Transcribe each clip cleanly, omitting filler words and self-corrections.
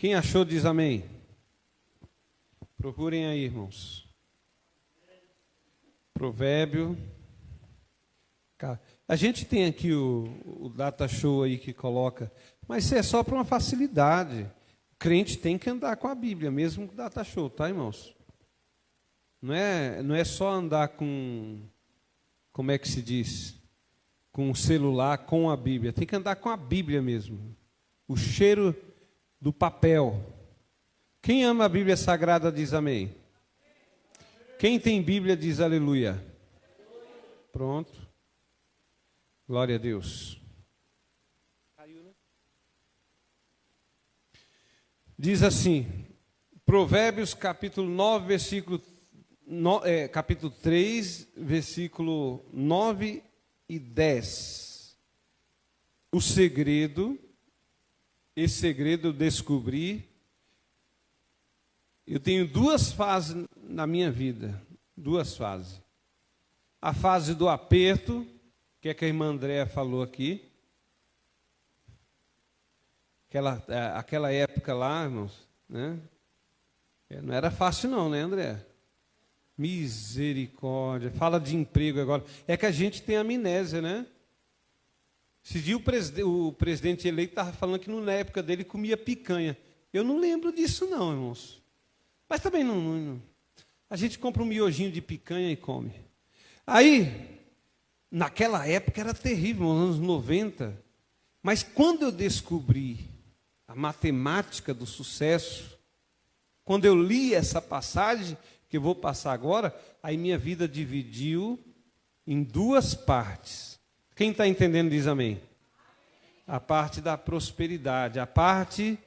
Quem achou diz amém. Procurem aí, irmãos. Provérbio. A gente tem aqui o data show aí que coloca, mas isso é só para uma facilidade. O crente tem que andar com a Bíblia, mesmo com o data show, tá, irmãos? Não é só andar com, como é que se diz? Com o celular, com a Bíblia. Tem que andar com a Bíblia mesmo. O cheiro do papel. Quem ama a Bíblia Sagrada diz amém. Quem tem Bíblia diz aleluia. Pronto. Glória a Deus. Diz assim, Provérbios capítulo 9, capítulo 3, versículo 9 e 10. Esse segredo eu descobri. Eu tenho duas fases na minha vida, duas fases. A fase do aperto, que é que a irmã Andréa falou aqui. Aquela época lá, irmãos, né? Não era fácil não, né, André? Misericórdia. Fala de emprego agora. É que a gente tem amnésia, né? Esse dia o presidente eleito estava falando que na época dele comia picanha. Eu não lembro disso não, irmãos. Mas também não. A gente compra um miojinho de picanha e come. Aí, naquela época era terrível, nos anos 90. Mas quando eu descobri a matemática do sucesso, quando eu li essa passagem, que eu vou passar agora, aí minha vida dividiu em duas partes. Quem está entendendo diz amém. A parte da prosperidade, a parte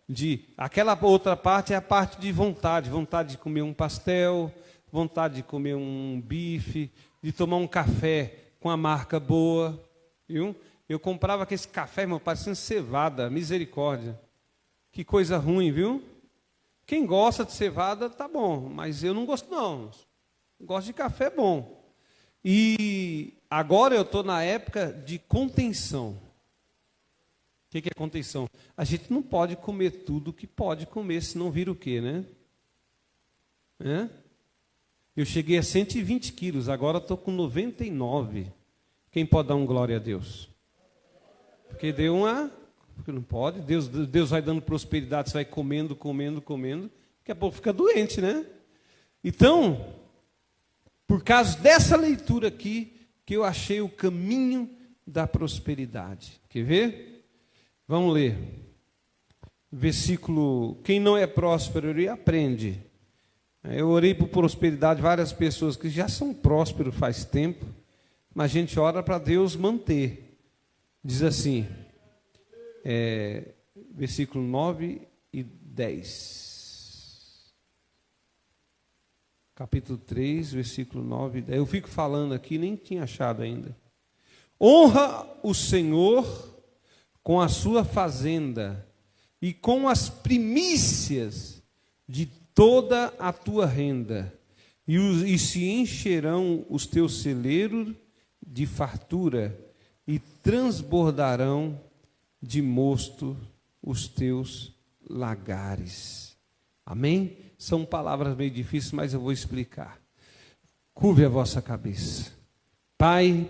de... Aquela outra parte é a parte de vontade. Vontade de comer um pastel, vontade de comer um bife, de tomar um café com a marca boa. Viu? Eu comprava aquele café, irmão, parecendo cevada, misericórdia. Que coisa ruim, viu? Quem gosta de cevada, tá bom, mas eu não gosto não. Eu gosto de café bom. E agora eu estou na época de contenção. O que é contenção? A gente não pode comer tudo que pode comer, senão vira o quê, né? Eu cheguei a 120 quilos, agora estou com 99. Quem pode dar um glória a Deus? Porque deu uma... Porque não pode. Deus vai dando prosperidade, você vai comendo. Daqui a pouco fica doente, né? Então, por causa dessa leitura aqui, que eu achei o caminho da prosperidade. Quer ver? Vamos ler. Versículo, quem não é próspero, ele aprende. Eu orei por prosperidade, várias pessoas que já são prósperos faz tempo, mas a gente ora para Deus manter. Diz assim, versículo 9 e 10. Capítulo 3, versículo 9 e 10. Eu fico falando aqui, nem tinha achado ainda. Honra o Senhor com a sua fazenda e com as primícias de toda a tua renda, e se encherão os teus celeiros de fartura, e transbordarão de mosto os teus lagares. Amém? São palavras meio difíceis, mas eu vou explicar. Curve a vossa cabeça. Pai,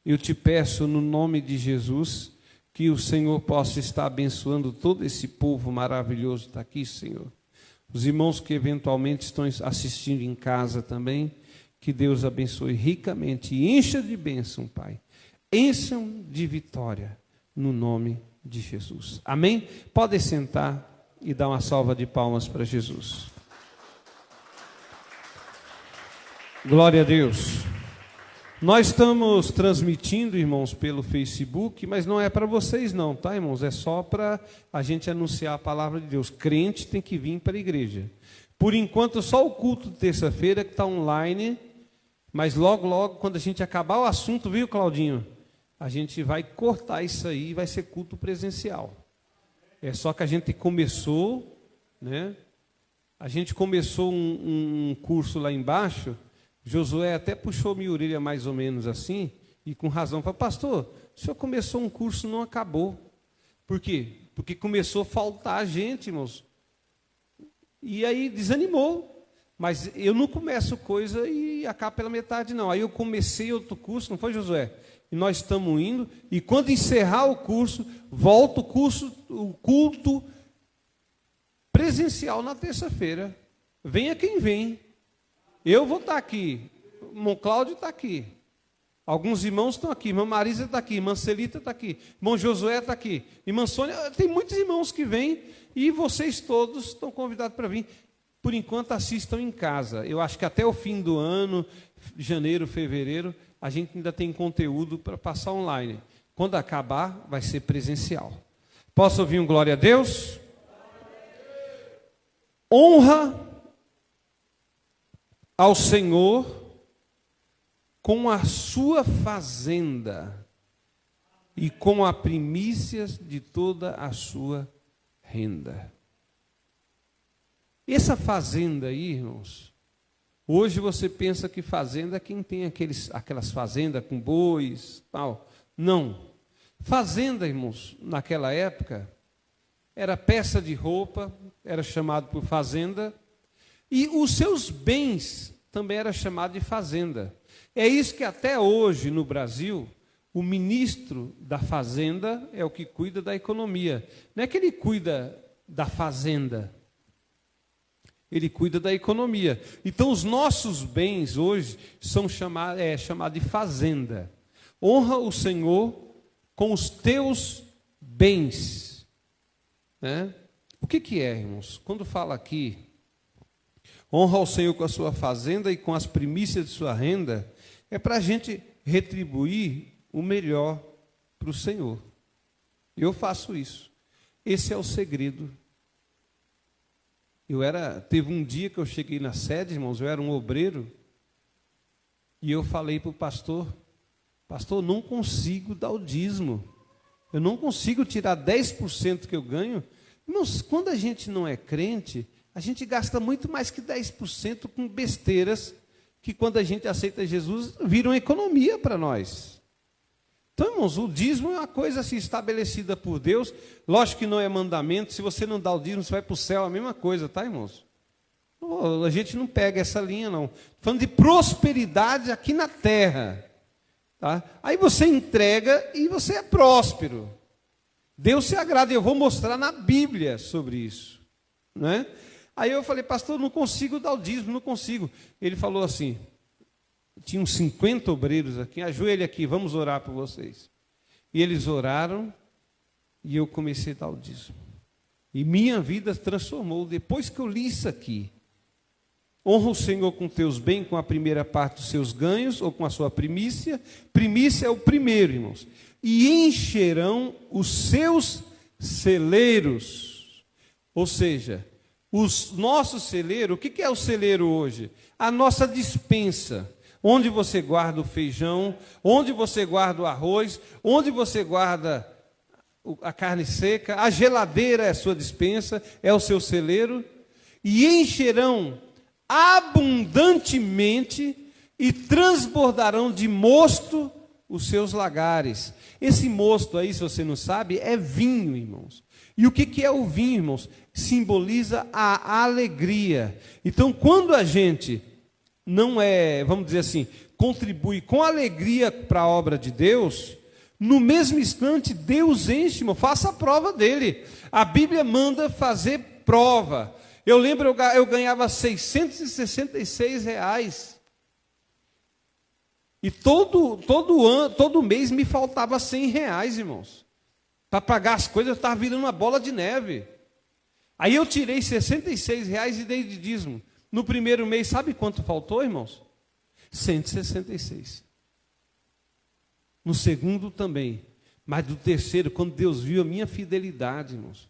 eu te peço no nome de Jesus, que o Senhor possa estar abençoando todo esse povo maravilhoso que está aqui, Senhor. Os irmãos que eventualmente estão assistindo em casa também, que Deus abençoe ricamente e encha de bênção, Pai. Encham de vitória, no nome de Jesus. Amém? Podem sentar e dar uma salva de palmas para Jesus. Glória a Deus. Nós estamos transmitindo, irmãos, pelo Facebook, mas não é para vocês não, tá, irmãos? É só para a gente anunciar a palavra de Deus. Crente tem que vir para a igreja. Por enquanto, só o culto de terça-feira que está online, mas logo, quando a gente acabar o assunto, viu, Claudinho? A gente vai cortar isso aí e vai ser culto presencial. É só que a gente começou, né? A gente começou um curso lá embaixo. Josué até puxou minha orelha mais ou menos assim, e com razão, falou, pastor, o senhor começou um curso e não acabou. Por quê? Porque começou a faltar gente, irmãos. E aí desanimou. Mas eu não começo coisa e acabo pela metade, não. Aí eu comecei outro curso, não foi, Josué? E nós estamos indo, e quando encerrar o curso, volta o culto presencial na terça-feira. Venha quem vem. Eu vou estar aqui, o irmão Cláudio está aqui. Alguns irmãos estão aqui, irmã Marisa está aqui, irmã Celita está aqui, irmão Josué está aqui, irmã Sônia, tem muitos irmãos que vêm, e vocês todos estão convidados para vir. Por enquanto, assistam em casa. Eu acho que até o fim do ano, janeiro, fevereiro, a gente ainda tem conteúdo para passar online. Quando acabar, vai ser presencial. Posso ouvir um glória a Deus? Honra ao Senhor com a sua fazenda e com a primícias de toda a sua renda. Essa fazenda aí, irmãos, hoje você pensa que fazenda é quem tem aquelas fazendas com bois, tal. Não. Fazenda, irmãos, naquela época, era peça de roupa, era chamado por fazenda, e os seus bens também era chamado de fazenda. É isso que até hoje no Brasil, o ministro da fazenda é o que cuida da economia. Não é que ele cuida da fazenda, ele cuida da economia. Então, os nossos bens hoje são chamados de fazenda. Honra o Senhor com os teus bens. Né? O que é, irmãos? Quando fala aqui, honra o Senhor com a sua fazenda e com as primícias de sua renda, é para a gente retribuir o melhor para o Senhor. Eu faço isso. Esse é o segredo. Teve um dia que eu cheguei na sede, irmãos, eu era um obreiro, e eu falei para o pastor, não consigo dar o dízimo, eu não consigo tirar 10% que eu ganho. Irmãos, quando a gente não é crente, a gente gasta muito mais que 10% com besteiras, que quando a gente aceita Jesus, viram economia para nós. Então, irmãos, o dízimo é uma coisa assim, estabelecida por Deus. Lógico que não é mandamento. Se você não dá o dízimo, você vai para o céu, a mesma coisa, tá, irmãos? A gente não pega essa linha, não. Falando de prosperidade aqui na terra. Tá? Aí você entrega e você é próspero. Deus se agrada. Eu vou mostrar na Bíblia sobre isso. Né? Aí eu falei, pastor, não consigo dar o dízimo, não consigo. Ele falou assim, tinha uns 50 obreiros aqui, ajoelhe aqui, vamos orar por vocês. E eles oraram, e eu comecei a dar o dízimo. E minha vida transformou, depois que eu li isso aqui. Honra o Senhor com teus bens, com a primeira parte dos seus ganhos, ou com a sua primícia. Primícia é o primeiro, irmãos. E encherão os seus celeiros. Ou seja, os nossos celeiros, o que é o celeiro hoje? A nossa despensa. Onde você guarda o feijão, onde você guarda o arroz, onde você guarda a carne seca, a geladeira é a sua despensa, é o seu celeiro, e encherão abundantemente e transbordarão de mosto os seus lagares. Esse mosto aí, se você não sabe, é vinho, irmãos. E o que é o vinho, irmãos? Simboliza a alegria. Então, quando a gente não vamos dizer assim, contribui com alegria para a obra de Deus, no mesmo instante, Deus enche, irmão, faça a prova dele. A Bíblia manda fazer prova. Eu lembro, eu ganhava R$666. E todo mês me faltava R$100, irmãos. Para pagar as coisas, eu estava virando uma bola de neve. Aí eu tirei R$66 e dei de dízimo. No primeiro mês, sabe quanto faltou, irmãos? 166. No segundo também. Mas do terceiro, quando Deus viu a minha fidelidade, irmãos.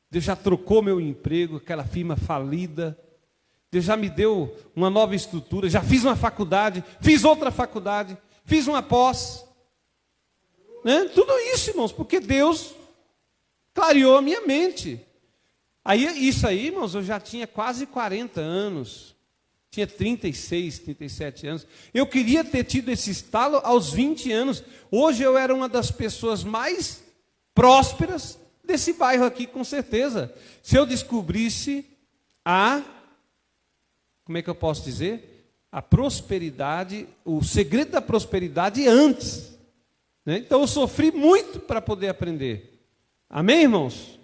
Deus já trocou meu emprego, aquela firma falida. Deus já me deu uma nova estrutura. Já fiz uma faculdade, fiz outra faculdade, fiz uma pós. Né? Tudo isso, irmãos, porque Deus clareou a minha mente. Isso aí, irmãos, eu já tinha quase 40 anos. Tinha 36, 37 anos. Eu queria ter tido esse estalo aos 20 anos. Hoje eu era uma das pessoas mais prósperas desse bairro aqui, com certeza. Se eu descobrisse como é que eu posso dizer? A prosperidade, o segredo da prosperidade antes. Né? Então eu sofri muito para poder aprender. Amém, irmãos?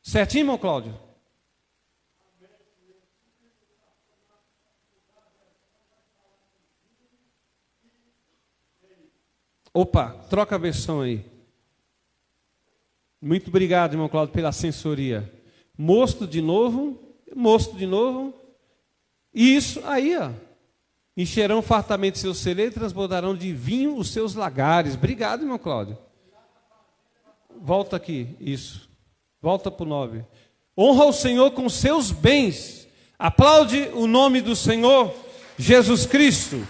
Certinho, irmão Cláudio? Opa, troca a versão aí. Muito obrigado, irmão Cláudio, pela assessoria. Mosto de novo. Isso aí, ó. Encherão fartamente seus celeiros, transbordarão de vinho os seus lagares. Obrigado, irmão Cláudio. Volta aqui, isso. Volta para o 9. Honra o Senhor com seus bens. Aplaude o nome do Senhor Jesus Cristo.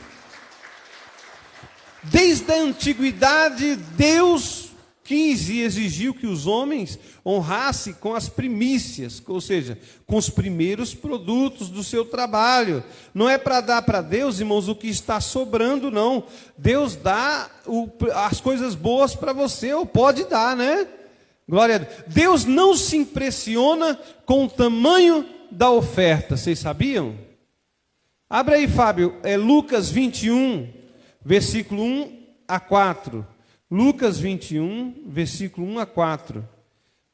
Desde a antiguidade, Deus quis e exigiu que os homens honrassem com as primícias, ou seja, com os primeiros produtos do seu trabalho. Não é para dar para Deus, irmãos, o que está sobrando, não. Deus dá as coisas boas para você, ou pode dar, né? Glória a Deus. Deus não se impressiona com o tamanho da oferta, vocês sabiam? Abre aí, Fábio, Lucas 21, versículo 1 a 4. Lucas 21, versículo 1 a 4.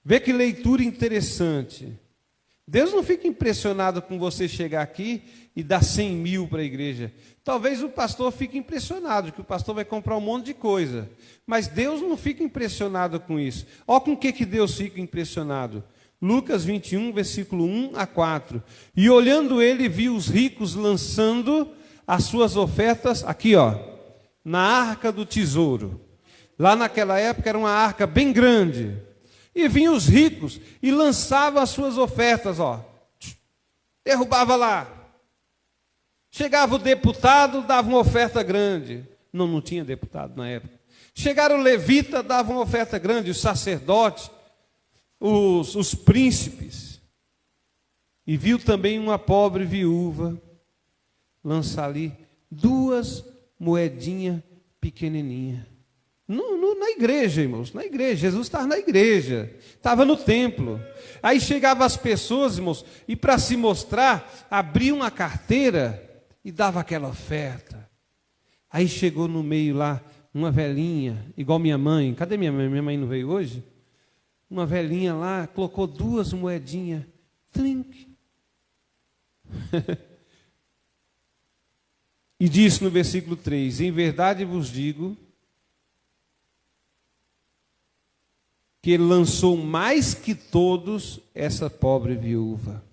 Vê que leitura interessante. Deus não fica impressionado com você chegar aqui e dar 100 mil para a igreja. Talvez o pastor fique impressionado, que o pastor vai comprar um monte de coisa. Mas Deus não fica impressionado com isso. Olha com o que Deus fica impressionado. Lucas 21, versículo 1 a 4. E olhando ele, viu os ricos lançando as suas ofertas, aqui ó, na arca do tesouro. Lá naquela época era uma arca bem grande. E vinham os ricos e lançavam as suas ofertas, ó. Derrubava lá. Chegava o deputado, dava uma oferta grande. Não tinha deputado na época. Chegaram o levita, dava uma oferta grande, os sacerdotes, os príncipes. E viu também uma pobre viúva lançar ali 2 moedinhas pequenininhas. Na igreja, irmãos, na igreja. Jesus estava na igreja, estava no templo. Aí chegavam as pessoas, irmãos, e para se mostrar, abriam a carteira e dava aquela oferta. Aí chegou no meio lá uma velhinha, igual minha mãe. Cadê minha mãe? Minha mãe não veio hoje? Uma velhinha lá, colocou 2 moedinhas. Trink. E disse no versículo 3: em verdade vos digo que ele lançou mais que todos essa pobre viúva.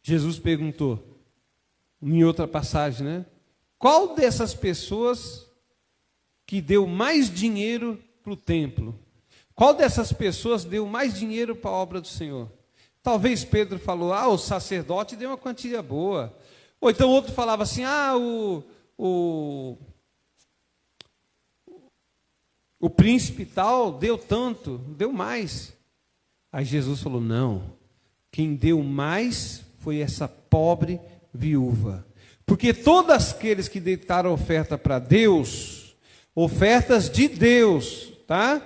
Jesus perguntou, em outra passagem, né? Qual dessas pessoas que deu mais dinheiro para o templo? Qual dessas pessoas deu mais dinheiro para a obra do Senhor? Talvez Pedro falou, o sacerdote deu uma quantia boa. Ou então outro falava assim, o príncipe tal deu tanto, deu mais. Aí Jesus falou, não, quem deu mais foi essa pobre viúva. Porque todos aqueles que deitaram oferta para Deus, ofertas de Deus, tá?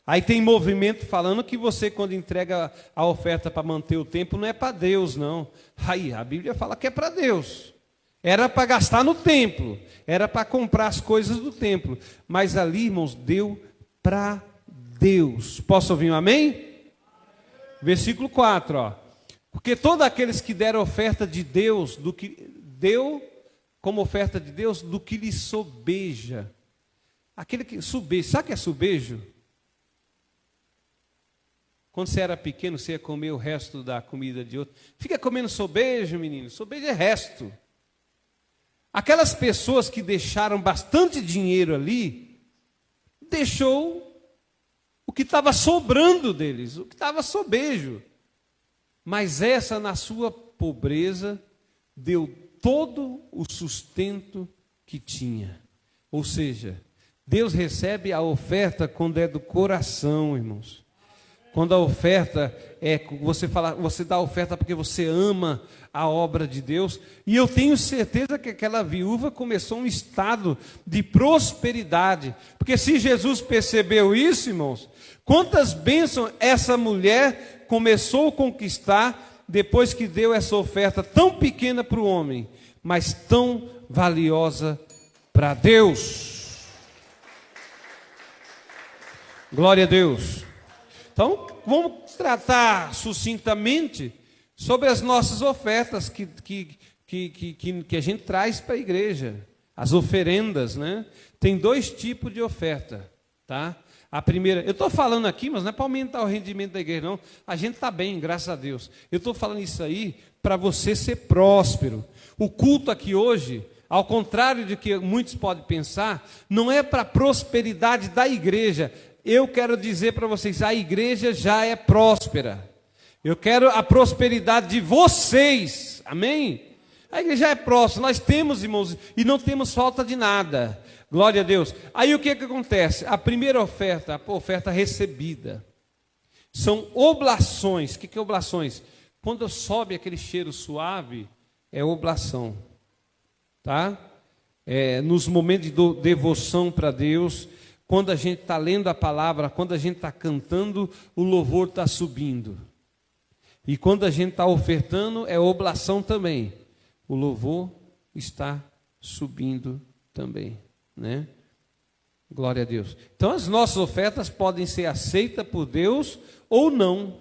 Aí tem movimento falando que você, quando entrega a oferta para manter o templo, não é para Deus, não. Aí a Bíblia fala que é para Deus. Era para gastar no templo, era para comprar as coisas do templo. Mas ali, irmãos, deu para Deus. Posso ouvir um amém? Versículo 4, ó. Porque todos aqueles que deram oferta de Deus, do que deu como oferta de Deus, do que lhe sobeja. Aquele que sobeja, sabe o que é sobejo? Quando você era pequeno, você ia comer o resto da comida de outro. Fica comendo sobejo, menino. Sobejo é resto. Aquelas pessoas que deixaram bastante dinheiro ali, deixou o que estava sobrando deles, o que estava sobejo. Mas essa, na sua pobreza, deu todo o sustento que tinha. Ou seja, Deus recebe a oferta quando é do coração, irmãos. Quando a oferta você dá a oferta porque você ama a obra de Deus. E eu tenho certeza que aquela viúva começou um estado de prosperidade. Porque se Jesus percebeu isso, irmãos, quantas bênçãos essa mulher começou a conquistar depois que deu essa oferta tão pequena para o homem, mas tão valiosa para Deus. Glória a Deus. Então, vamos tratar sucintamente sobre as nossas ofertas que a gente traz para a igreja. As oferendas, né? Tem 2 tipos de oferta, tá? A primeira, eu estou falando aqui, mas não é para aumentar o rendimento da igreja, não. A gente está bem, graças a Deus. Eu estou falando isso aí para você ser próspero. O culto aqui hoje, ao contrário de que muitos podem pensar, não é para a prosperidade da igreja. Eu quero dizer para vocês, a igreja já é próspera. Eu quero a prosperidade de vocês, amém? A igreja já é próspera, nós temos, irmãos, e não temos falta de nada. Glória a Deus. Aí o que acontece? A primeira oferta, a oferta recebida, são oblações. O que é oblações? Quando sobe aquele cheiro suave, é oblação, tá? Nos momentos de devoção para Deus, quando a gente está lendo a palavra, quando a gente está cantando, o louvor está subindo. E quando a gente está ofertando, é oblação também. O louvor está subindo também, né? Glória a Deus. Então as nossas ofertas podem ser aceitas por Deus ou não.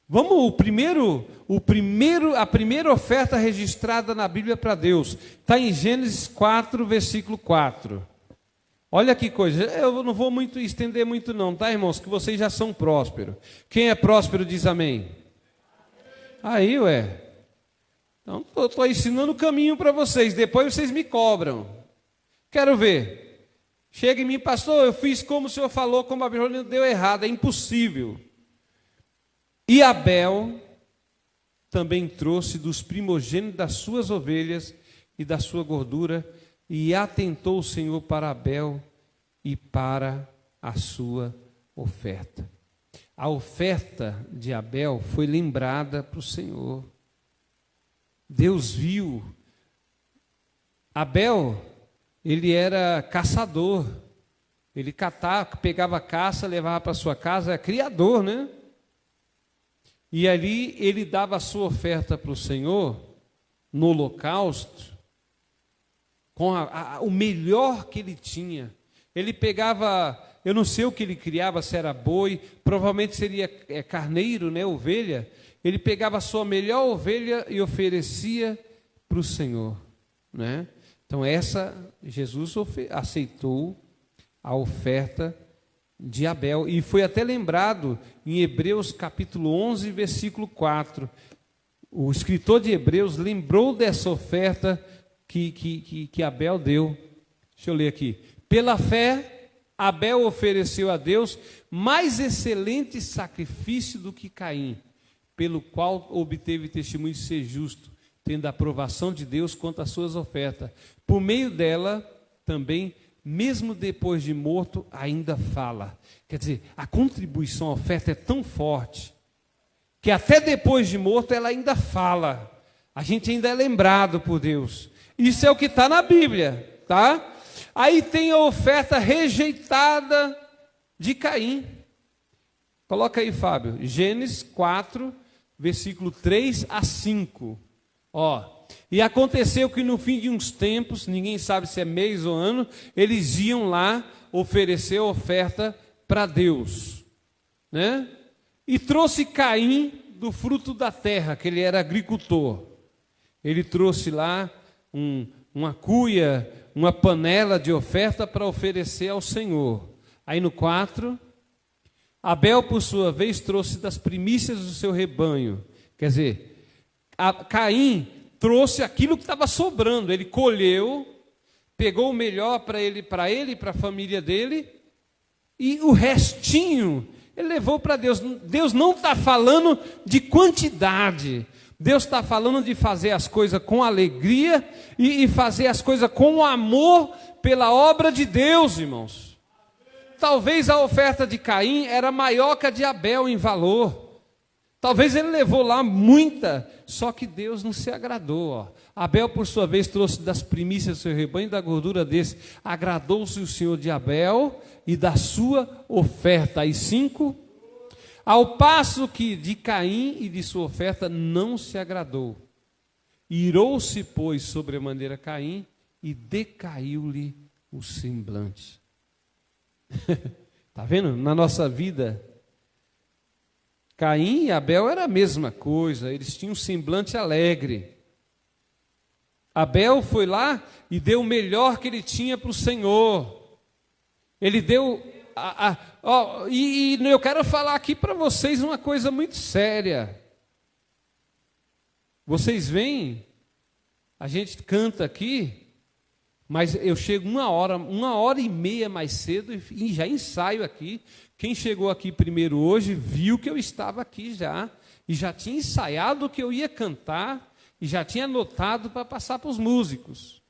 Vamos, a primeira oferta registrada na Bíblia para Deus, está em Gênesis 4, versículo 4. Olha que coisa, eu não vou estender muito não, tá, irmãos? Que vocês já são prósperos. Quem é próspero diz amém. Aí, então estou ensinando o caminho para vocês, depois vocês me cobram. Quero ver. Chega em mim, pastor, eu fiz como o senhor falou, como a Bíblia deu errado, é impossível. E Abel também trouxe dos primogênitos das suas ovelhas e da sua gordura, e atentou o Senhor para Abel e para a sua oferta. A oferta de Abel foi lembrada para o Senhor. Deus viu. Abel, ele era caçador. Ele pegava caça, levava para sua casa, era criador, né? E ali ele dava a sua oferta para o Senhor no holocausto, com o melhor que ele tinha. Ele pegava, eu não sei o que ele criava, se era boi, provavelmente seria carneiro, né, ovelha. Ele pegava a sua melhor ovelha e oferecia para o Senhor, né? Então Jesus aceitou a oferta de Abel, e foi até lembrado em Hebreus capítulo 11, versículo 4. O escritor de Hebreus lembrou dessa oferta que Abel deu. Deixa eu ler aqui. Pela fé, Abel ofereceu a Deus mais excelente sacrifício do que Caim, pelo qual obteve testemunho de ser justo, tendo a aprovação de Deus quanto às suas ofertas. Por meio dela, também, mesmo depois de morto, ainda fala. Quer dizer, a contribuição, a oferta é tão forte, que até depois de morto ela ainda fala. A gente ainda é lembrado por Deus. Isso é o que está na Bíblia, tá? Aí tem a oferta rejeitada de Caim. Coloca aí, Fábio. Gênesis 4, versículo 3 a 5. E aconteceu que no fim de uns tempos, ninguém sabe se é mês ou ano, eles iam lá oferecer oferta para Deus, né? E trouxe Caim do fruto da terra, que ele era agricultor. Ele trouxe lá uma cuia, uma panela de oferta para oferecer ao Senhor. Aí no 4, Abel, por sua vez, trouxe das primícias do seu rebanho. Quer dizer, Caim trouxe aquilo que estava sobrando. Ele colheu, pegou o melhor para ele e para a família dele, e o restinho ele levou para Deus. Deus não está falando de quantidade. Deus está falando de fazer as coisas com alegria e fazer as coisas com amor pela obra de Deus, irmãos. talvez a oferta de Caim era maior que a de Abel em valor. Talvez ele levou lá muita, só que Deus não se agradou. Ó. Abel, por sua vez, trouxe das primícias do seu rebanho, da gordura desse. Agradou-se o Senhor de Abel e da sua oferta. Aí 5. Ao passo que de Caim e de sua oferta não se agradou. Irou-se, pois, sobremaneira Caim e decaiu-lhe o semblante. Está vendo? Na nossa vida, Caim e Abel era a mesma coisa, eles tinham um semblante alegre. Abel foi lá e deu o melhor que ele tinha para o Senhor. Ele deu... E eu quero falar aqui para vocês uma coisa muito séria. Vocês veem, a gente canta aqui, mas eu chego 1h30 mais cedo e já ensaio aqui. Quem chegou aqui primeiro hoje viu que eu estava aqui já, e já tinha ensaiado o que eu ia cantar, e já tinha anotado para passar para os músicos.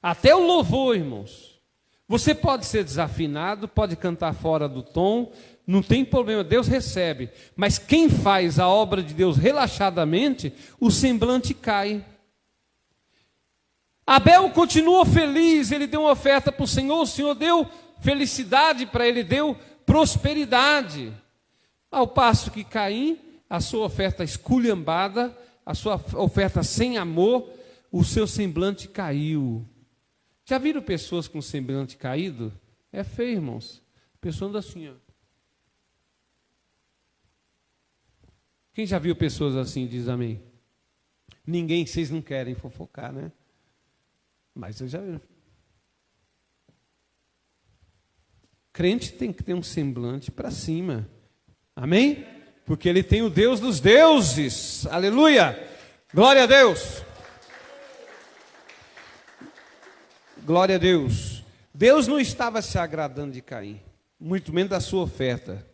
Até o louvor, irmãos. Você pode ser desafinado, pode cantar fora do tom, não tem problema, Deus recebe. Mas quem faz a obra de Deus relaxadamente, o semblante cai. Abel continuou feliz, ele deu uma oferta para o Senhor deu felicidade para ele, deu prosperidade. Ao passo que Caim, a sua oferta esculhambada, a sua oferta sem amor, o seu semblante caiu. Já viram pessoas com semblante caído? É feio, irmãos. A pessoa anda assim, ó. Quem já viu pessoas assim, diz amém? Ninguém, vocês não querem fofocar, né? Mas eu já vi. Crente tem que ter um semblante para cima. Amém? Porque ele tem o Deus dos deuses. Aleluia! Glória a Deus! Glória a Deus. Deus não estava se agradando de Caim, muito menos da sua oferta.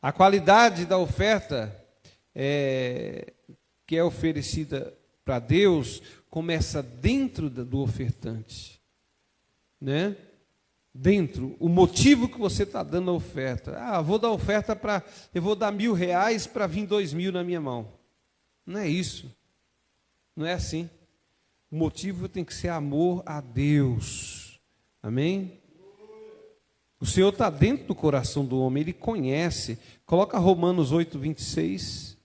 A qualidade da oferta que é oferecida para Deus começa dentro do ofertante, né? Dentro, o motivo que você está dando a oferta. Vou dar oferta eu vou dar R$1.000 para vir 2.000 na minha mão. Não é isso. Não é assim. O motivo tem que ser amor a Deus. Amém? O Senhor está dentro do coração do homem, Ele conhece. Coloca Romanos 8:26.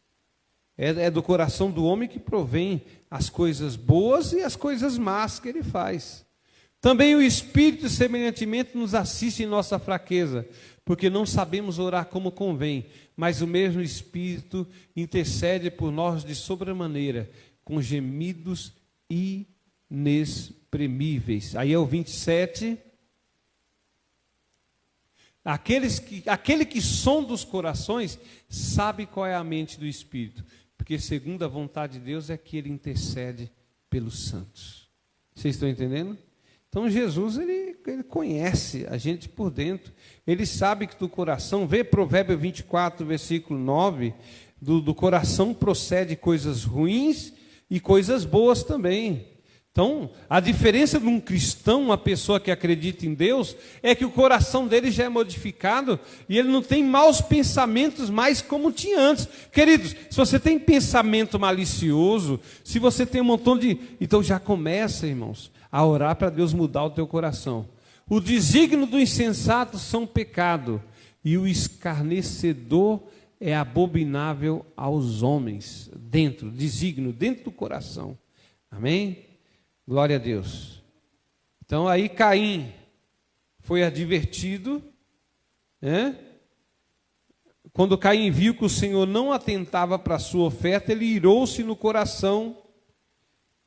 É do coração do homem que provém as coisas boas e as coisas más que Ele faz. Também o Espírito, semelhantemente, nos assiste em nossa fraqueza, porque não sabemos orar como convém, mas o mesmo Espírito intercede por nós de sobremaneira, com gemidos inexprimíveis. Aí é o 27. Aquele que sonda os corações sabe qual é a mente do Espírito, porque segundo a vontade de Deus é que Ele intercede pelos santos. Vocês estão entendendo? Então Jesus, ele conhece a gente por dentro. Ele sabe que do coração, vê Provérbio 24, versículo 9, do coração procede coisas ruins e coisas boas também. Então, a diferença de um cristão, uma pessoa que acredita em Deus, é que o coração dele já é modificado e ele não tem maus pensamentos mais como tinha antes. Queridos, se você tem pensamento malicioso, se você tem um montão de... Então já começa, irmãos, a orar para Deus mudar o teu coração. O desígnio do insensato são pecado, e o escarnecedor é abominável aos homens. Desígnio, dentro do coração. Amém? Glória a Deus. Então aí Caim foi advertido, né? Quando Caim viu que o Senhor não atentava para a sua oferta, ele irou-se no coração,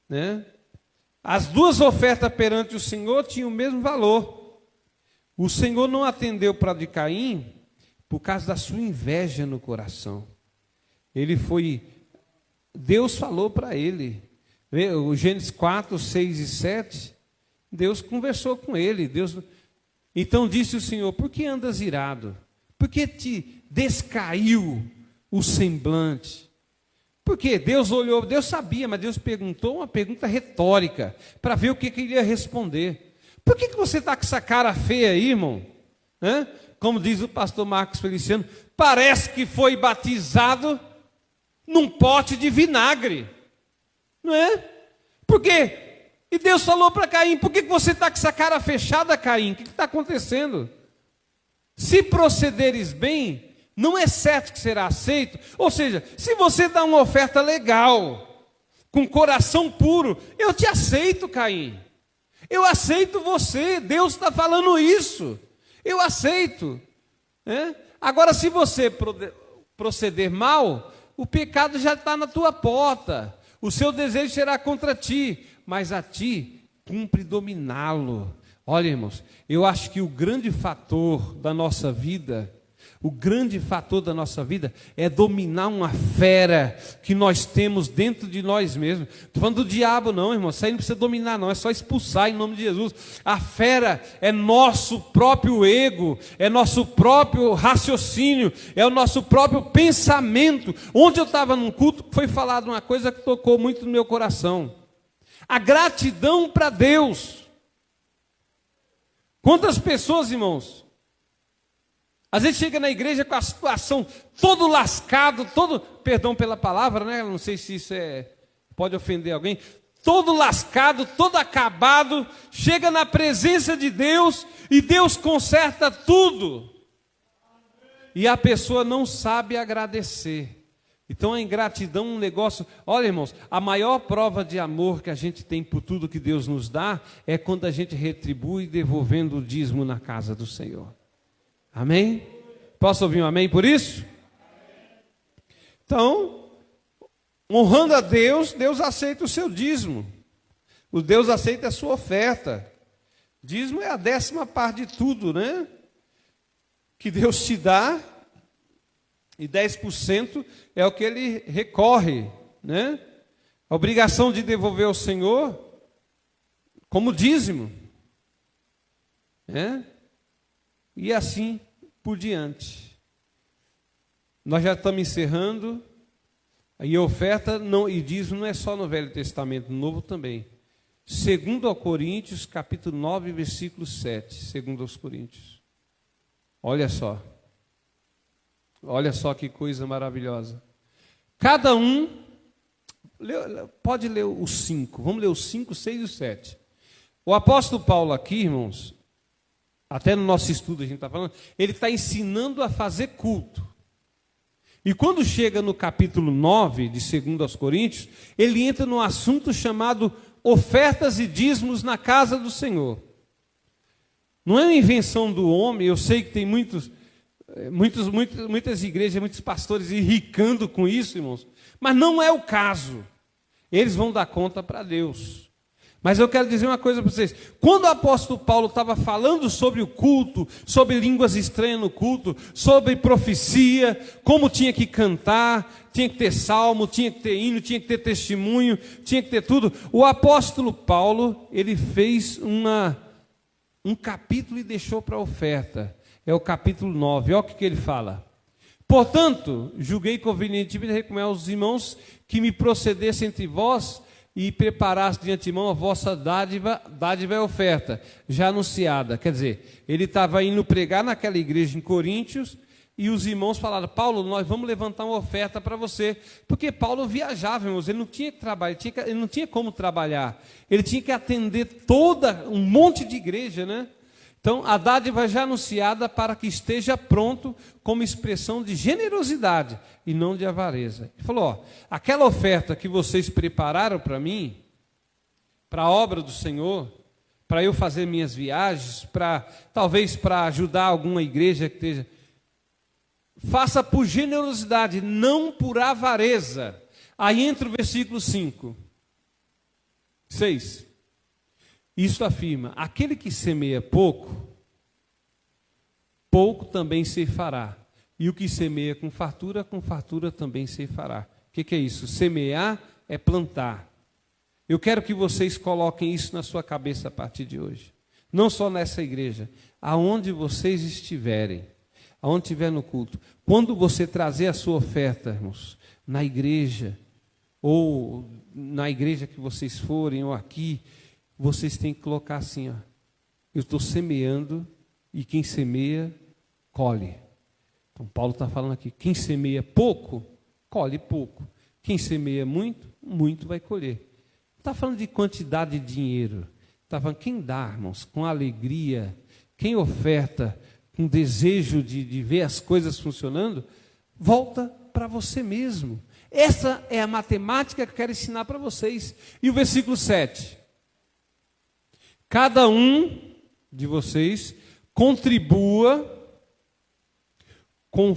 né? As duas ofertas perante o Senhor tinham o mesmo valor. O Senhor não atendeu para a de Caim por causa da sua inveja no coração. Deus falou para ele, o Gênesis 4, 6 e 7, Deus conversou com ele. Então disse o Senhor: por que andas irado? Por que te descaiu o semblante? Porque Deus olhou, Deus sabia, mas Deus perguntou uma pergunta retórica, para ver o que ele ia responder. Por que você está com essa cara feia aí, irmão? Hã? Como diz o pastor Marcos Feliciano, parece que foi batizado num pote de vinagre. Não é? Por quê? E Deus falou para Caim, por que você está com essa cara fechada, Caim? O que está acontecendo? Se procederes bem, não é certo que será aceito. Ou seja, se você dá uma oferta legal, com coração puro, eu te aceito, Caim. Eu aceito você, Deus está falando isso. Eu aceito. Agora, se você proceder mal, o pecado já está na tua porta. O seu desejo será contra ti, mas a ti cumpre dominá-lo. Olha, irmãos, eu acho que o grande fator da nossa vida é dominar uma fera que nós temos dentro de nós mesmos. Estou falando do diabo não, irmão, isso aí não precisa dominar não, é só expulsar em nome de Jesus. A fera é nosso próprio ego, é nosso próprio raciocínio, é o nosso próprio pensamento. Ontem eu estava num culto, foi falado uma coisa que tocou muito no meu coração. A gratidão para Deus. Quantas pessoas, irmãos, às vezes chega na igreja com a situação todo lascado, todo, perdão pela palavra, né? Não sei se isso pode ofender alguém, todo lascado, todo acabado, chega na presença de Deus e Deus conserta tudo. E a pessoa não sabe agradecer. Então a ingratidão é um negócio. Olha, irmãos, a maior prova de amor que a gente tem por tudo que Deus nos dá é quando a gente retribui devolvendo o dízimo na casa do Senhor. Amém? Posso ouvir um amém por isso? Então, honrando a Deus, Deus aceita o seu dízimo. O Deus aceita a sua oferta. Dízimo é a 10ª parte de tudo, né? Que Deus te dá. E 10% é o que ele recorre, né? A obrigação de devolver ao Senhor como dízimo, né? E assim por diante. Nós já estamos encerrando. E oferta e dízimo não é só no Velho Testamento, no Novo também. 2 Coríntios, capítulo 9, versículo 7. 2 Coríntios. Olha só. Olha só que coisa maravilhosa. Cada um, pode ler os 5, vamos ler os 5, 6 e o 7. O apóstolo Paulo aqui, irmãos, até no nosso estudo a gente está falando, ele está ensinando a fazer culto. E quando chega no capítulo 9 de 2 Coríntios, ele entra num assunto chamado ofertas e dízimos na casa do Senhor. Não é uma invenção do homem, eu sei que tem muitas igrejas, muitos pastores enricando com isso, irmãos, mas não é o caso. Eles vão dar conta para Deus. Mas eu quero dizer uma coisa para vocês. Quando o apóstolo Paulo estava falando sobre o culto, sobre línguas estranhas no culto, sobre profecia, como tinha que cantar, tinha que ter salmo, tinha que ter hino, tinha que ter testemunho, tinha que ter tudo, o apóstolo Paulo, ele fez um capítulo e deixou para a oferta. É o capítulo 9, olha o que ele fala. Portanto, julguei convenientemente recomendar aos irmãos que me procedesse entre vós e preparasse de antemão a vossa dádiva e oferta, já anunciada. Quer dizer, ele estava indo pregar naquela igreja em Coríntios, e os irmãos falaram, Paulo, nós vamos levantar uma oferta para você, porque Paulo viajava, irmãos, ele não tinha que trabalhar, ele não tinha como trabalhar, ele tinha que atender um monte de igreja, né? Então, a dádiva já anunciada para que esteja pronto como expressão de generosidade e não de avareza. Ele falou, aquela oferta que vocês prepararam para mim, para a obra do Senhor, para eu fazer minhas viagens, talvez para ajudar alguma igreja que esteja, faça por generosidade, não por avareza. Aí entra o versículo 5, 6. Isso afirma, aquele que semeia pouco, pouco também ceifará. E o que semeia com fartura também ceifará. O que é isso? Semear é plantar. Eu quero que vocês coloquem isso na sua cabeça a partir de hoje. Não só nessa igreja, aonde vocês estiverem, aonde estiver no culto. Quando você trazer a sua oferta, irmãos, na igreja, ou na igreja que vocês forem, ou aqui, vocês têm que colocar assim, ó, eu estou semeando e quem semeia, colhe. Então Paulo está falando aqui, quem semeia pouco, colhe pouco. Quem semeia muito, muito vai colher. Não está falando de quantidade de dinheiro. Está falando quem dá, irmãos, com alegria, quem oferta com desejo de ver as coisas funcionando, volta para você mesmo. Essa é a matemática que eu quero ensinar para vocês. E o versículo 7. Cada um de vocês contribua com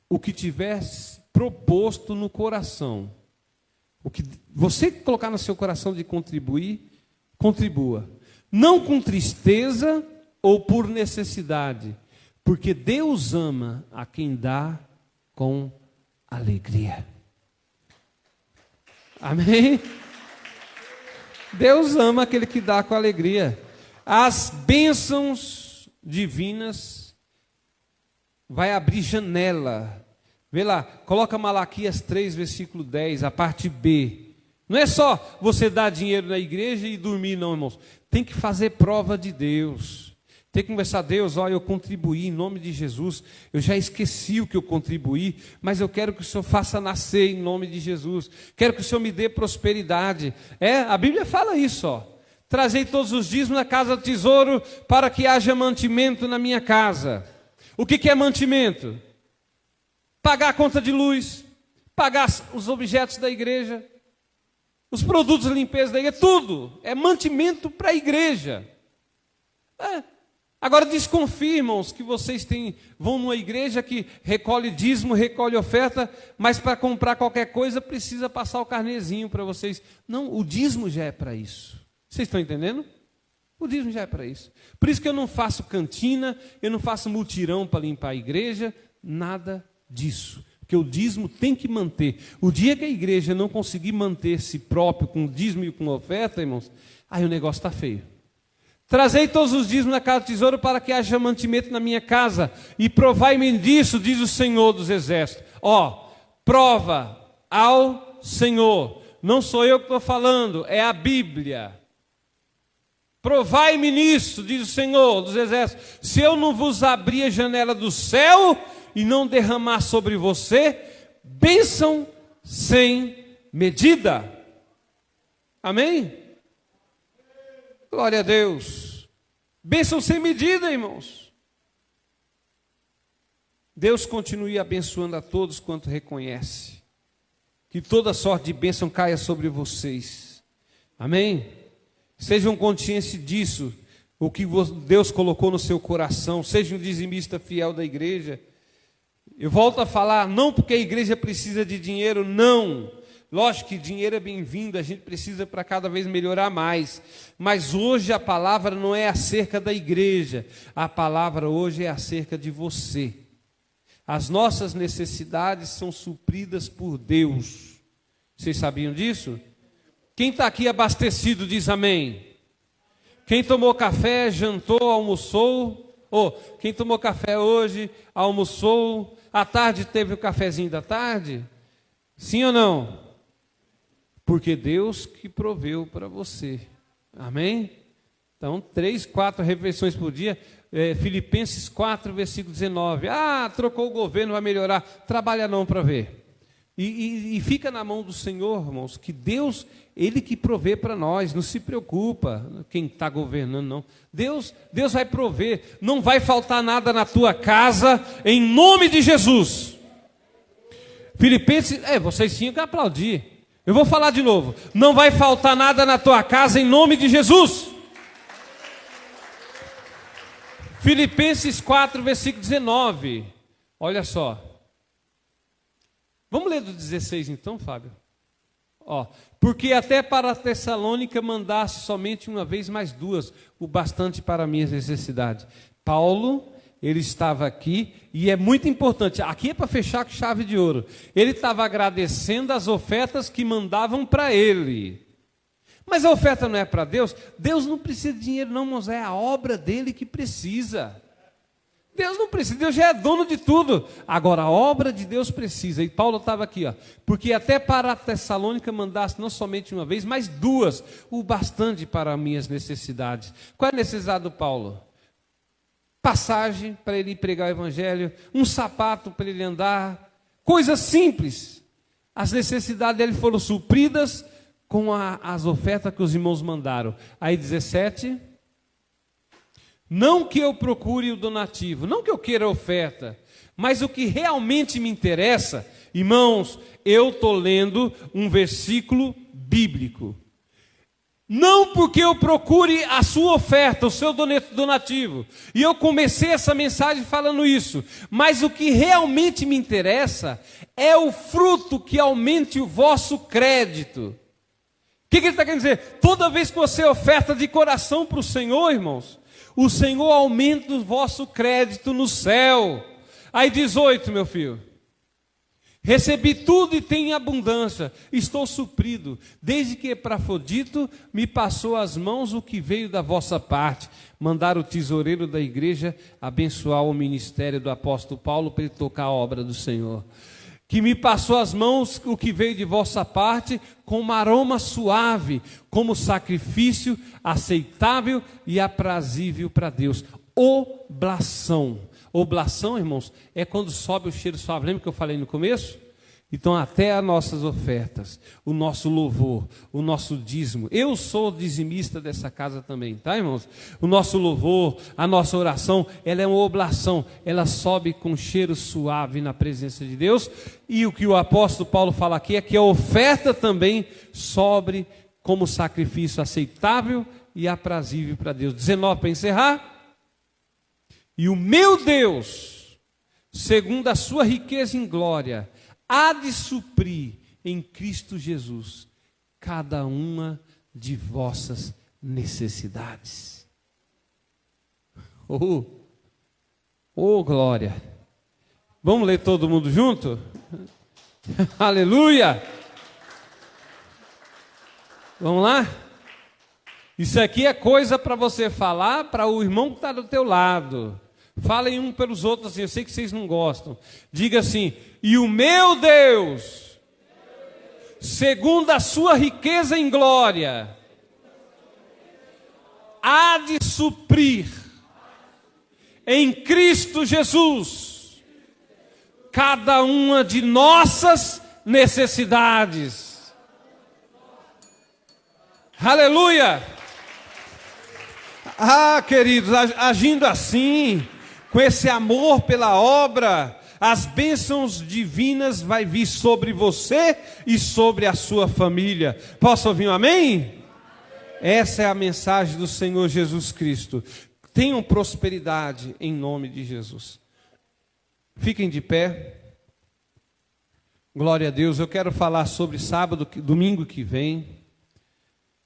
o que tiver proposto no coração. O que você colocar no seu coração de contribuir, contribua. Não com tristeza ou por necessidade, porque Deus ama a quem dá com alegria. Amém? Deus ama aquele que dá com alegria. As bênçãos divinas vai abrir janela. Vê lá, coloca Malaquias 3, versículo 10, a parte B. Não é só você dar dinheiro na igreja e dormir, não, irmãos. Tem que fazer prova de Deus. Tem que conversar, Deus, olha, eu contribuí em nome de Jesus. Eu já esqueci o que eu contribuí, mas eu quero que o Senhor faça nascer em nome de Jesus. Quero que o Senhor me dê prosperidade. A Bíblia fala isso, ó. Trazei todos os dízimos na casa do tesouro para que haja mantimento na minha casa. O que é mantimento? Pagar a conta de luz, pagar os objetos da igreja, os produtos de limpeza da igreja, tudo é mantimento para a igreja. Agora desconfirmam que vocês vão numa igreja que recolhe dízimo, recolhe oferta, mas para comprar qualquer coisa precisa passar o carnezinho para vocês. Não, o dízimo já é para isso. Vocês estão entendendo? O dízimo já é para isso. Por isso que eu não faço cantina, eu não faço mutirão para limpar a igreja, nada disso. Porque o dízimo tem que manter. O dia que a igreja não conseguir manter-se próprio com dízimo e com oferta, irmãos, aí o negócio está feio. Trazei todos os dízimos na casa do tesouro para que haja mantimento na minha casa, e provai-me disso, diz o Senhor dos Exércitos. Prova ao Senhor. Não sou eu que estou falando, é a Bíblia. Provai-me nisso, diz o Senhor dos Exércitos, se eu não vos abrir a janela do céu e não derramar sobre você bênção sem medida. Amém? Glória a Deus. Bênção sem medida, irmãos. Deus continue abençoando a todos quanto reconhece. Que toda sorte de bênção caia sobre vocês. Amém? Sejam conscientes disso, o que Deus colocou no seu coração. Seja um dizimista fiel da igreja. Eu volto a falar, não porque a igreja precisa de dinheiro, não. Lógico que dinheiro é bem-vindo, a gente precisa para cada vez melhorar mais. Mas hoje a palavra não é acerca da igreja, a palavra hoje é acerca de você. As nossas necessidades são supridas por Deus. Vocês sabiam disso? Quem está aqui abastecido diz amém. Quem tomou café, jantou, almoçou. Quem tomou café hoje, almoçou. À tarde teve o cafezinho da tarde? Sim ou não? Porque Deus que proveu para você. Amém? Então, 3, 4 refeições por dia. Filipenses 4, versículo 19. Trocou o governo, vai melhorar. Trabalha não para ver. E fica na mão do Senhor, irmãos, que Deus, Ele que provê para nós. Não se preocupa quem está governando, não. Deus vai prover. Não vai faltar nada na tua casa, em nome de Jesus. Filipenses, vocês tinham que aplaudir. Eu vou falar de novo. Não vai faltar nada na tua casa, em nome de Jesus. Filipenses 4, versículo 19. Olha só. Vamos ler do 16 então, Fábio? Porque até para a Tessalônica mandasse somente uma vez mais 2, o bastante para minhas necessidades. Paulo, ele estava aqui, e é muito importante, aqui é para fechar com chave de ouro. Ele estava agradecendo as ofertas que mandavam para ele. Mas a oferta não é para Deus? Deus não precisa de dinheiro não, mas é a obra dele que precisa. Deus não precisa, Deus já é dono de tudo. Agora, a obra de Deus precisa. E Paulo estava aqui, ó, porque até para a Tessalônica mandasse não somente uma vez, mas duas, o bastante para minhas necessidades. Qual é a necessidade do Paulo? Passagem para ele ir pregar o evangelho, um sapato para ele andar, coisas simples. As necessidades dele foram supridas com as ofertas que os irmãos mandaram. Aí 17, não que eu procure o donativo, não que eu queira a oferta, mas o que realmente me interessa, irmãos, eu estou lendo um versículo bíblico. Não porque eu procure a sua oferta, o seu donativo. E eu comecei essa mensagem falando isso. Mas o que realmente me interessa é o fruto que aumente o vosso crédito. O que ele está querendo dizer? Toda vez que você oferta de coração para o Senhor, irmãos, o Senhor aumenta o vosso crédito no céu. Aí 18, meu filho. Recebi tudo e tenho abundância, estou suprido, desde que Epafrodito me passou às mãos o que veio da vossa parte, mandar o tesoureiro da igreja abençoar o ministério do apóstolo Paulo para ele tocar a obra do Senhor. Que me passou às mãos o que veio de vossa parte, com um aroma suave, como sacrifício aceitável e aprazível para Deus. Oblação. Oblação, irmãos, é quando sobe o cheiro suave. Lembra que eu falei no começo? Então, até as nossas ofertas, o nosso louvor, o nosso dízimo. Eu sou dizimista dessa casa também, tá, irmãos? O nosso louvor, a nossa oração, ela é uma oblação. Ela sobe com cheiro suave na presença de Deus. E o que o apóstolo Paulo fala aqui é que a oferta também sobe como sacrifício aceitável e aprazível para Deus. 19 para encerrar. E o meu Deus, segundo a sua riqueza em glória, há de suprir em Cristo Jesus cada uma de vossas necessidades. Oh, glória! Vamos ler todo mundo junto? Aleluia! Vamos lá? Isso aqui é coisa para você falar para o irmão que está do teu lado. Falem um pelos outros assim, eu sei que vocês não gostam. Diga assim, e o meu Deus, segundo a sua riqueza em glória, há de suprir em Cristo Jesus cada uma de nossas necessidades. Aleluia! Ah, queridos, agindo assim, com esse amor pela obra, as bênçãos divinas vai vir sobre você e sobre a sua família. Posso ouvir um amém? Essa é a mensagem do Senhor Jesus Cristo. Tenham prosperidade em nome de Jesus. Fiquem de pé. Glória a Deus. Eu quero falar sobre domingo que vem.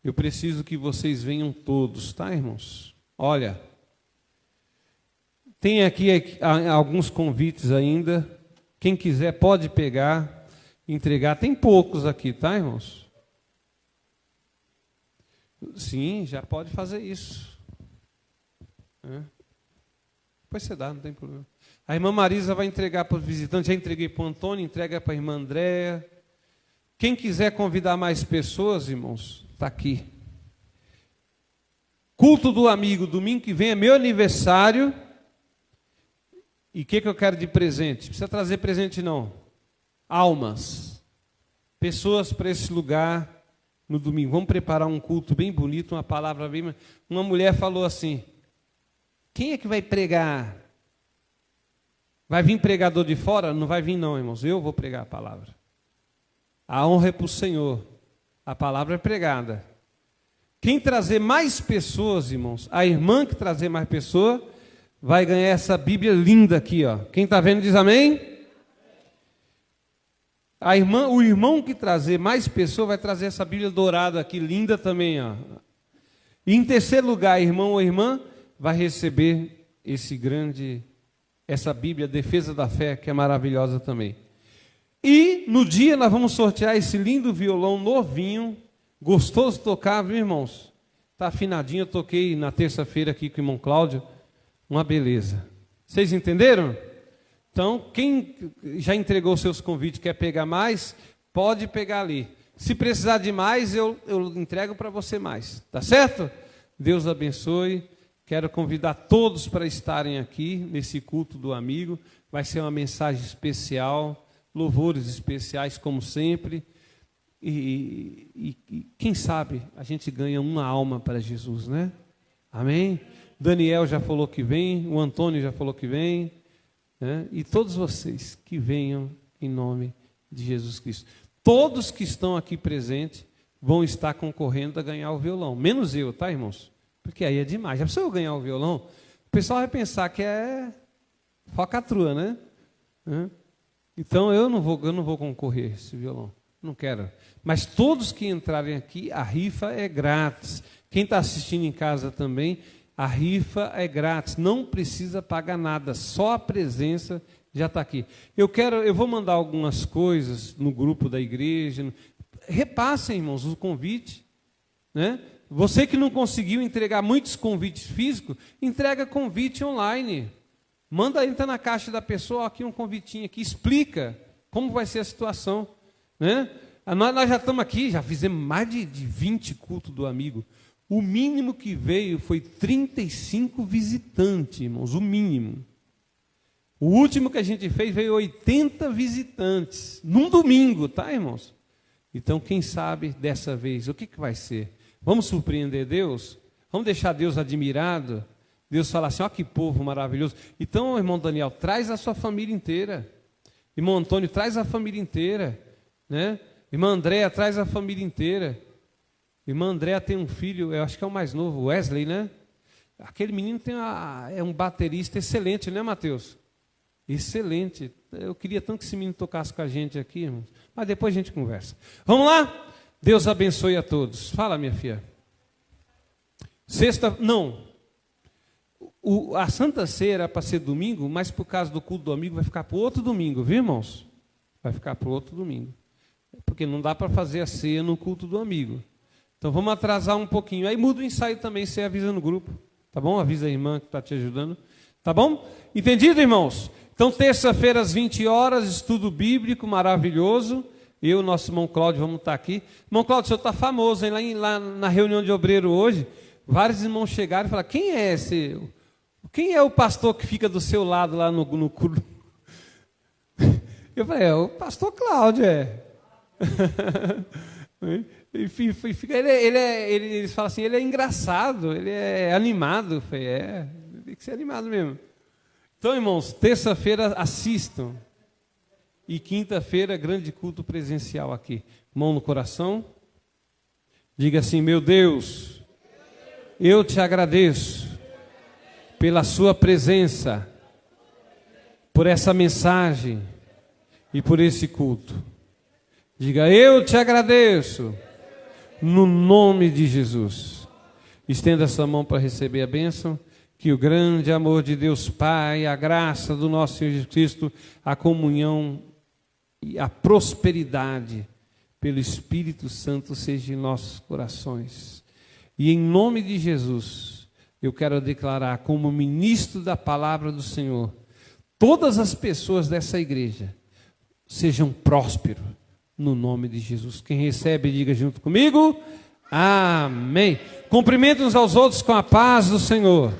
Eu preciso que vocês venham todos, tá, irmãos? Olha, tem aqui alguns convites ainda. Quem quiser pode pegar, entregar. Tem poucos aqui, tá, irmãos? Sim, já pode fazer isso. Depois você dá, não tem problema. A irmã Marisa vai entregar para os visitantes. Já entreguei para o Antônio, entrega para a irmã Andréa. Quem quiser convidar mais pessoas, irmãos, está aqui. Culto do amigo, domingo que vem é meu aniversário. E o que eu quero de presente? Não precisa trazer presente não. Almas. Pessoas para esse lugar no domingo. Vamos preparar um culto bem bonito, uma palavra bem... Uma mulher falou assim, quem é que vai pregar? Vai vir pregador de fora? Não vai vir não, irmãos. Eu vou pregar a palavra. A honra é para o Senhor. A palavra é pregada. Quem trazer mais pessoas, irmãos, a irmã que trazer mais pessoas, vai ganhar essa Bíblia linda aqui, ó. Quem está vendo diz amém? O irmão que trazer mais pessoas vai trazer essa Bíblia dourada aqui, linda também, ó. E em terceiro lugar, irmão ou irmã, vai receber essa Bíblia, Defesa da Fé, que é maravilhosa também. E no dia nós vamos sortear esse lindo violão novinho, gostoso de tocar, viu, irmãos? Está afinadinho, eu toquei na terça-feira aqui com o irmão Cláudio, uma beleza. Vocês entenderam? Então, quem já entregou seus convites, quer pegar mais, pode pegar ali. Se precisar de mais, eu entrego para você mais. Tá certo? Deus abençoe. Quero convidar todos para estarem aqui nesse culto do amigo. Vai ser uma mensagem especial, louvores especiais, como sempre. E quem sabe a gente ganha uma alma para Jesus, né? Amém? Daniel já falou que vem, o Antônio já falou que vem, né? E todos vocês que venham em nome de Jesus Cristo. Todos que estão aqui presentes vão estar concorrendo a ganhar o violão, menos eu, tá, irmãos? Porque aí é demais. Já precisa eu ganhar o violão? O pessoal vai pensar que é falcatrua, né? Então eu não vou concorrer a esse violão. Não quero. Mas todos que entrarem aqui, a rifa é grátis. Quem está assistindo em casa também, a rifa é grátis. Não precisa pagar nada, só a presença já está aqui. Eu vou mandar algumas coisas no grupo da igreja. Repassem, irmãos, o convite, né? Você que não conseguiu entregar muitos convites físicos, entrega convite online. Entra na caixa da pessoa, aqui um convitinho aqui, explica como vai ser a situação, né? Nós já estamos aqui, já fizemos mais de 20 cultos do amigo. O mínimo que veio foi 35 visitantes, irmãos, o mínimo. O último que a gente fez veio 80 visitantes, num domingo, tá, irmãos? Então, quem sabe dessa vez, o que vai ser? Vamos surpreender Deus? Vamos deixar Deus admirado? Deus fala assim, ó que povo maravilhoso. Então, irmão Daniel, traz a sua família inteira. Irmão Antônio, traz a família inteira, né? Irmã Andréa, traz a família inteira. Irmã Andréa tem um filho, eu acho que é o mais novo, Wesley, né? Aquele menino é um baterista excelente, né, Mateus? Excelente. Eu queria tanto que esse menino tocasse com a gente aqui, irmãos. Mas depois a gente conversa. Vamos lá? Deus abençoe a todos. Fala, minha filha. A Santa Ceia era para ser domingo, mas por causa do culto do amigo vai ficar para o outro domingo, viu, irmãos? Vai ficar para o outro domingo. Porque não dá para fazer a ceia no culto do amigo. Então vamos atrasar um pouquinho. Aí muda o ensaio também, você avisa no grupo. Tá bom? Avisa a irmã que está te ajudando. Tá bom? Entendido, irmãos? Então, terça-feira, às 20 horas, estudo bíblico maravilhoso. Eu e nosso irmão Cláudio vamos estar aqui. Irmão Cláudio, o senhor está famoso, hein? Lá na reunião de obreiro hoje, vários irmãos chegaram e falaram, quem é esse? Quem é o pastor que fica do seu lado lá no culto? Eu falei, o pastor Cláudio, Eles falam assim, ele é engraçado, ele é animado. Eu falei, tem que ser animado mesmo. Então, irmãos, terça-feira assistam. E quinta-feira, grande culto presencial aqui. Mão no coração. Diga assim, meu Deus, eu te agradeço pela sua presença, por essa mensagem e por esse culto. Diga, eu te agradeço, no nome de Jesus. Estenda essa mão para receber a bênção. Que o grande amor de Deus Pai, a graça do nosso Senhor Jesus Cristo, a comunhão e a prosperidade pelo Espírito Santo seja em nossos corações. E em nome de Jesus, eu quero declarar como ministro da palavra do Senhor, todas as pessoas dessa igreja sejam prósperos no nome de Jesus. Quem recebe, diga junto comigo, amém. Cumprimentem uns aos outros com a paz do Senhor.